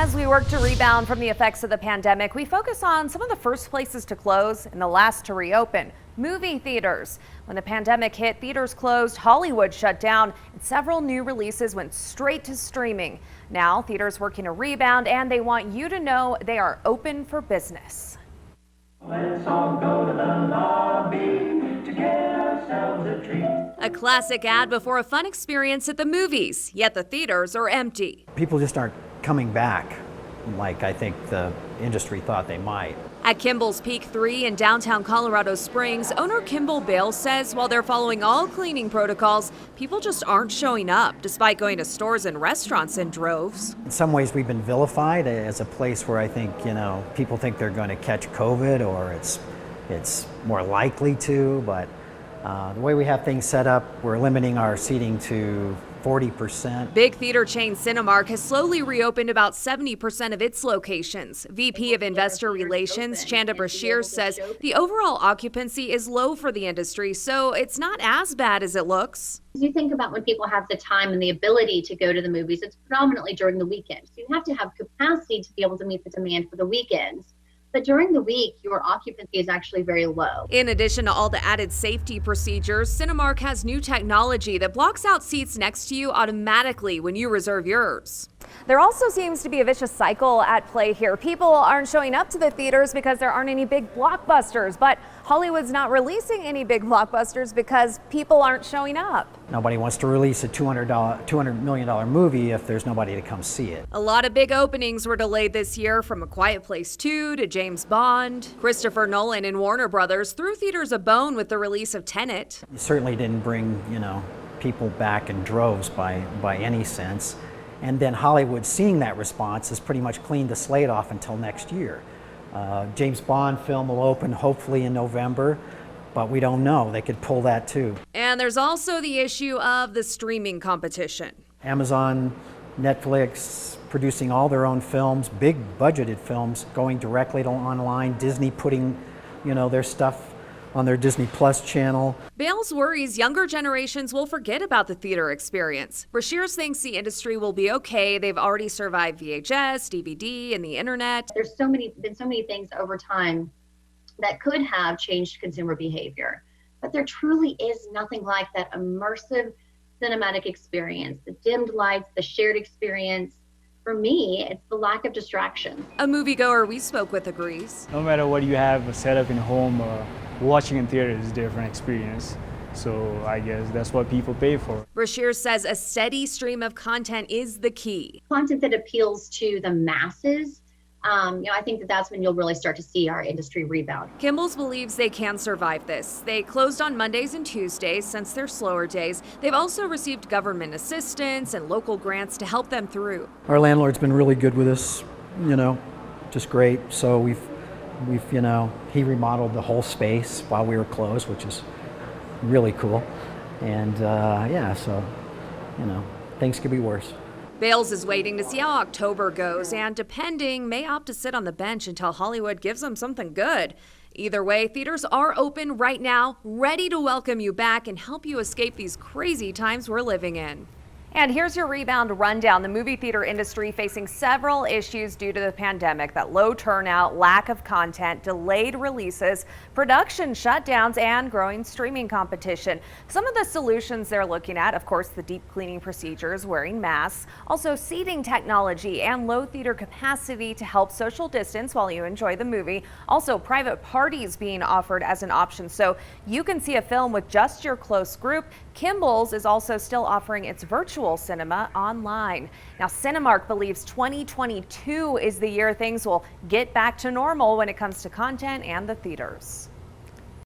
As we work to rebound from the effects of the pandemic, we focus on some of the first places to close and the last to reopen. Movie theaters. When the pandemic hit, theaters closed, Hollywood shut down, and several new releases went straight to streaming. Now, theaters working to rebound, and they want you to know they are open for business. Let's all go to the lobby to get ourselves a treat. A classic ad before a fun experience at the movies, yet the theaters are empty. People just aren't coming back like I think the industry thought they might. At KIMBALL's Peak 3 in downtown Colorado Springs, owner KIMBALL BAYLES says while they're following all cleaning protocols, people just aren't showing up, despite going to stores and restaurants in droves. In some ways, we've been vilified as a place where I think, people think they're going to catch COVID or it's more likely to, but the way we have things set up, we're limiting our seating to 40%. Big theater chain Cinemark has slowly reopened about 70% of its locations. VP of Investor Relations, CHANDA BRASHEARS, says the overall occupancy is low for the industry, so it's not as bad as it looks. As you think about when people have the time and the ability to go to the movies, it's predominantly during the weekend. So you have to have capacity to be able to meet the demand for the weekends. But during the week, your occupancy is actually very low. In addition to all the added safety procedures, Cinemark has new technology that blocks out seats next to you automatically when you reserve yours. There also seems to be a vicious cycle at play here. People aren't showing up to the theaters because there aren't any big blockbusters, but Hollywood's not releasing any big blockbusters because people aren't showing up. Nobody wants to release a $200 million movie if there's nobody to come see it. A lot of big openings were delayed this year, from A Quiet Place 2 to James Bond. Christopher Nolan and Warner Brothers threw theaters a bone with the release of Tenet. It certainly didn't bring, people back in droves by any sense. And then Hollywood, seeing that response, has pretty much cleaned the slate off until next year. James Bond film will open hopefully in November, but we don't know. They could pull that too. And there's also the issue of the streaming competition. Amazon, Netflix producing all their own films, big budgeted films going directly to online, Disney putting, their stuff on their Disney Plus channel. Bayles worries younger generations will forget about the theater experience. Brashears thinks the industry will be okay. They've already survived VHS, DVD, and the internet. There's been so many things over time that could have changed consumer behavior, but there truly is nothing like that immersive cinematic experience, the dimmed lights, the shared experience. For me, it's the lack of distraction. A moviegoer we spoke with agrees. No matter what you have set up in home, watching in theater is a different experience. So I guess that's what people pay for. Brashears says a steady stream of content is the key. Content that appeals to the masses, I think that's when you'll really start to see our industry rebound. KIMBALL's believes they can survive this. They closed on Mondays and Tuesdays since their slower days. They've also received government assistance and local grants to help them through. Our landlord's been really good with us, just great. So we've he remodeled the whole space while we were closed, which is really cool. And things could be worse. Bayles is waiting to see how October goes, and depending, may opt to sit on the bench until Hollywood gives them something good. Either way, theaters are open right now, ready to welcome you back and help you escape these crazy times we're living in. And here's your rebound rundown. The movie theater industry facing several issues due to the pandemic: that low turnout, lack of content, delayed releases, production shutdowns, and growing streaming competition. Some of the solutions they're looking at, of course, the deep cleaning procedures, wearing masks, also seating technology and low theater capacity to help social distance while you enjoy the movie. Also, private parties being offered as an option, so you can see a film with just your close group. KIMBALL's is also still offering its virtual cinema online. Now, Cinemark believes 2022 is the year things will get back to normal when it comes to content and the theaters.